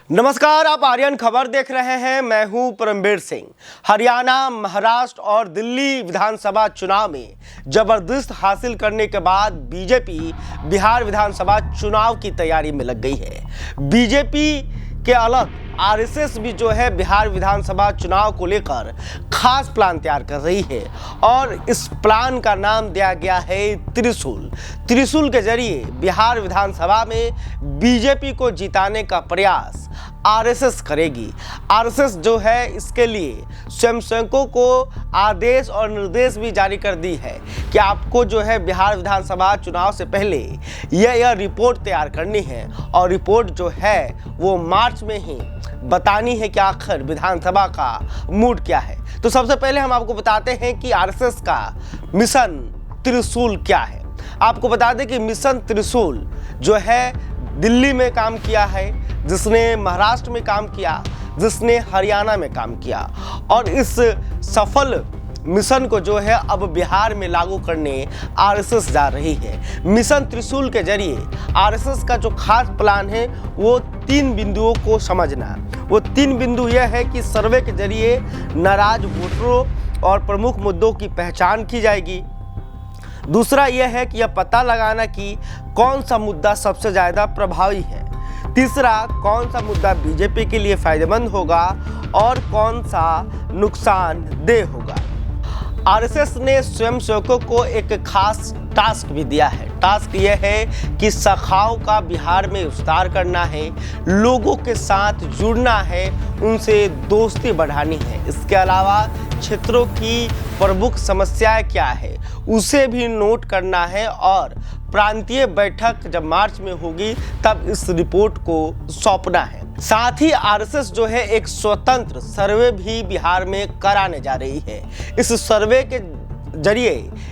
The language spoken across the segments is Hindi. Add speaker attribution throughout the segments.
Speaker 1: नमस्कार, आप आर्यन खबर देख रहे हैं। मैं हूं परमवीर सिंह। हरियाणा, महाराष्ट्र और दिल्ली विधानसभा चुनाव में जबरदस्त हासिल करने के बाद बीजेपी बिहार विधानसभा चुनाव की तैयारी में लग गई है। बीजेपी के अलग आरएसएस भी जो है बिहार विधानसभा चुनाव को लेकर खास प्लान तैयार कर रही है और इस प्लान का नाम दिया गया है त्रिशूल। त्रिशूल के जरिए बिहार विधानसभा में बीजेपी को जिताने का प्रयास आरएसएस करेगी। आरएसएस जो है इसके लिए स्वयंसेवकों को आदेश और निर्देश भी जारी कर दी है कि आपको जो है बिहार विधानसभा चुनाव से पहले यह रिपोर्ट तैयार करनी है और रिपोर्ट जो है वो मार्च में ही बतानी है कि आखिर विधानसभा का मूड क्या है। तो सबसे पहले हम आपको बताते हैं कि आरएसएस का मिशन त्रिशूल क्या है। आपको बता दें कि मिशन त्रिशूल जो है दिल्ली में काम किया है, जिसने महाराष्ट्र में काम किया, जिसने हरियाणा में काम किया और इस सफल मिशन को जो है अब बिहार में लागू करने आरएसएस जा रही है। मिशन त्रिशूल के जरिए आरएसएस का जो खास प्लान है वो 3 बिंदुओं को समझना। वो 3 बिंदु यह है कि सर्वे के जरिए नाराज वोटरों और प्रमुख मुद्दों की पहचान की जाएगी। दूसरा यह है कि यह पता लगाना कि कौन सा मुद्दा सबसे ज़्यादा प्रभावी है। तीसरा, कौन सा मुद्दा बीजेपी के लिए फायदेमंद होगा और कौन सा नुकसानदेह होगा। आरएसएस ने स्वयंसेवकों को एक खास टास्क भी दिया है। टास्क यह है कि शाखाओं का बिहार में विस्तार करना है, लोगों के साथ जुड़ना है, उनसे दोस्ती बढ़ानी है। इसके अलावा क्षेत्रों की प्रमुख समस्याएं क्या है उसे भी नोट करना है और प्रांतीय बैठक जब मार्च में होगी तब इस रिपोर्ट को सौंपना है। साथ ही आरएसएस जो है एक स्वतंत्र सर्वे भी बिहार में कराने जा रही है। इस सर्वे के जरिए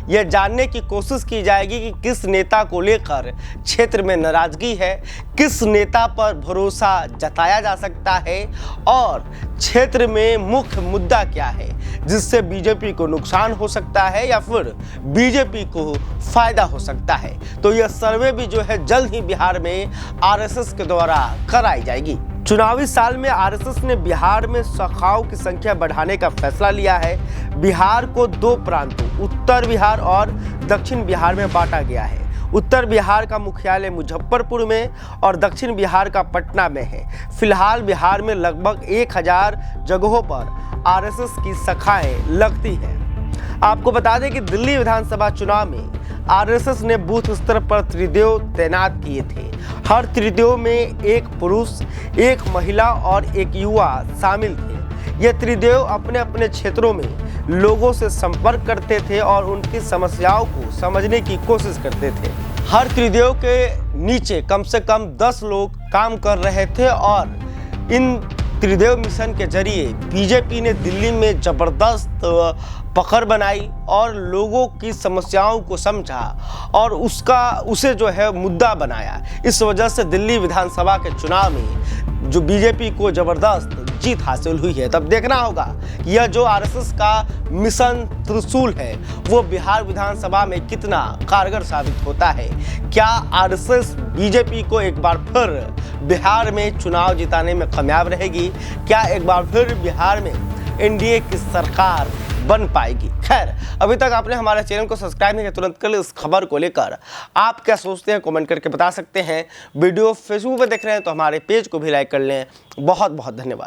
Speaker 1: यह जानने की कोशिश की जाएगी कि किस नेता को लेकर क्षेत्र में नाराजगी है, किस नेता पर भरोसा जताया जा सकता है और क्षेत्र में मुख्य मुद्दा क्या है जिससे बीजेपी को नुकसान हो सकता है या फिर बीजेपी को फायदा हो सकता है। तो यह सर्वे भी जो है जल्द ही बिहार में आरएसएस के द्वारा कराई जाएगी। चुनावी साल में आरएसएस ने बिहार में शाखाओं की संख्या बढ़ाने का फैसला लिया है। बिहार को 2 प्रांतों उत्तर बिहार और दक्षिण बिहार में बांटा गया है। उत्तर बिहार का मुख्यालय मुजफ्फरपुर में और दक्षिण बिहार का पटना में है। फिलहाल बिहार में लगभग 1000 जगहों पर आरएसएस की शाखाएं लगती हैं। आपको बता दें कि दिल्ली विधानसभा चुनाव में आरएसएस ने बूथ स्तर पर त्रिदेव तैनात किए थे। हर त्रिदेव में एक पुरुष, एक महिला और एक युवा शामिल थे। ये त्रिदेव अपने अपने क्षेत्रों में लोगों से संपर्क करते थे और उनकी समस्याओं को समझने की कोशिश करते थे। हर त्रिदेव के नीचे कम से कम 10 लोग काम कर रहे थे और इन त्रिदेव मिशन के जरिए बीजेपी ने दिल्ली में जबरदस्त पकड़ बनाई और लोगों की समस्याओं को समझा और उसे जो है मुद्दा बनाया। इस वजह से दिल्ली विधानसभा के चुनाव में जो बीजेपी को जबरदस्त जीत हासिल हुई है। तब देखना होगा यह जो आरएसएस का मिशन त्रिशूल है वो बिहार विधानसभा में कितना कारगर साबित होता है। क्या आरएसएस बीजेपी को एक बार फिर बिहार में चुनाव जिताने में कामयाब रहेगी? क्या एक बार फिर बिहार में एनडीए की सरकार बन पाएगी? खैर, अभी तक आपने हमारे चैनल को सब्सक्राइब नहीं किया, तुरंत कर ले। इस खबर को लेकर आप क्या सोचते हैं कमेंट करके बता सकते हैं। वीडियो फेसबुक पर देख रहे हैं तो हमारे पेज को भी लाइक कर लें। बहुत बहुत धन्यवाद।